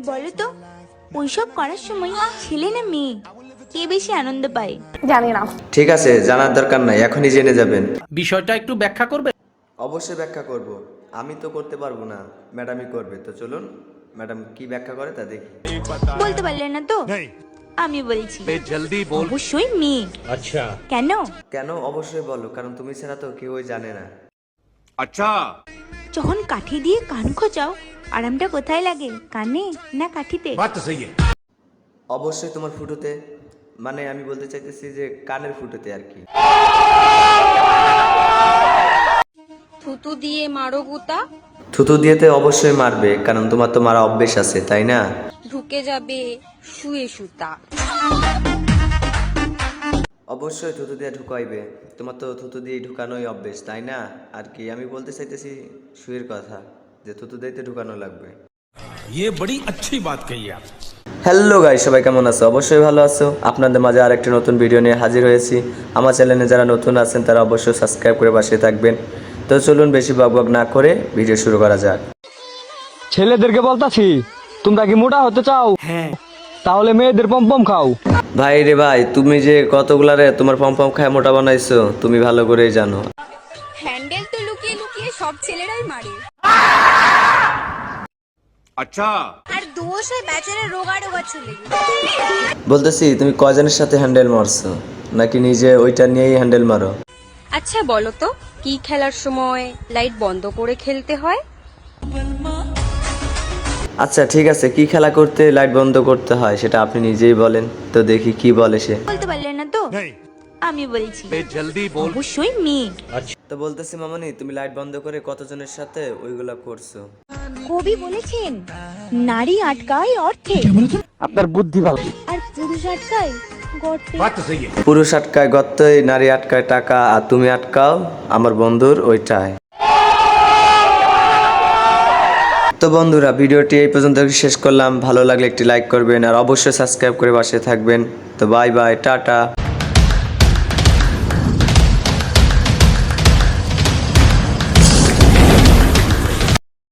বলো তো ওইসব করার সময় ছেলে না মেয়ে কে বেশি আনন্দ পায়? জানি না। ঠিক আছে, জানার দরকার নাই, এখনই জেনে যাবেন। বিষয়টা একটু ব্যাখ্যা করবে? অবশ্যই ব্যাখ্যা করব। আমি তো করতে পারবো না, ম্যাডামই করবে। তো চলুন ম্যাডাম কি ব্যাখ্যা করে তা দেখি। বলতে পারলে না তো? আমি বলছি অবশ্যই মেয়ে। আচ্ছা। কেন? কেন অবশ্যই বলো, কারণ তুমি ছাড়া তো কেউই জানে না। যখন কাঠি দিয়ে কান খোঁচাও আরামটা কোথায় লাগে, কানে না কাঠিতে? অবশ্যই তোমার ফুটোতে, মানে আমি বলতে চাইতেছি যে কানের ফুটোতে আর কি। থুতু দিয়ে মারো গুতা, থুতু দিয়েতে অবশ্যই মারবে, কারণ তোমার তো মারা অভ্যেস আছে, তাই না? ঢুকে যাবে শুয়ে সুতা। অবশ্যই থুতু দিয়ে ঢুকাইবে, তোমার তো থুতু দিয়ে ঢুকানোই অভ্যেস, তাই না? আর কি আমি বলতে চাইতেছি শুয়ের কথা, যে থুতু দিতে ঢুকানো লাগবে। ये बड़ी अच्छी बात कही आप। হ্যালো গাইস, সবাই কেমন আছো? অবশ্যই ভালো আছো। আপনাদের মাঝে আরেকটি নতুন ভিডিও নিয়ে হাজির হয়েছি। আমার চ্যানেলে যারা নতুন আছেন তারা অবশ্যই সাবস্ক্রাইব করে পাশে থাকবেন। তো চলুন বেশি বকবক না করে ভিডিও শুরু করা যাক। ছেলেদেরকে বলতাছি, তোমরা কি মোটা হতে চাও? হ্যাঁ। তাহলে মেয়েদের পম্পম খাও। ভাই রে ভাই, তুমি যে কতগুলারে তোমার পম্পম খায় মোটা বানাইছো তুমি ভালো করেই জানো। হ্যান্ডেল তো লুকিয়ে লুকিয়ে সব ছেলেরাই মারে। अच्छा। আর দোষ হয় বেচারা রোগা রোগা ছেলে। বলতেছি তুমি কয়জনের সাথে হ্যান্ডেল মারছো, নাকি নিজে ওইটা নিয়েই হ্যান্ডেল মারো? আচ্ছা বলো তো, কি খেলার সময় লাইট বন্ধ করে খেলতে হয়? আচ্ছা ঠিক আছে, কি খেলা করতে লাইট বন্ধ করতে হয় সেটা আপনি নিজেই বলেন তো দেখি কি বলে সে। বলতে পারলে না তো? আমি বলছি অবশ্যই মেয়ে। তো বলতেছি মামনি, তুমি লাইট বন্ধ করে কতজনের সাথে ওইগুলা করছো? কবি বলেছেন নারী আটকায় অর্থে আপনার বুদ্ধি ভালো। আর পুরুষ আটকায় গর্তে। পুরুষ আটকায় গর্তে, নারী আটকায় টাকা, আর তুমি আটকাও আমার বন্ধুর ওইটায়। তো বন্ধুরা, ভিডিওটি এই পর্যন্ত শেষ করলাম। ভালো লাগলে একটি লাইক করবেন আর অবশ্যই সাবস্ক্রাইব করে পাশে থাকবেন। তো বাই বাই, টাটা।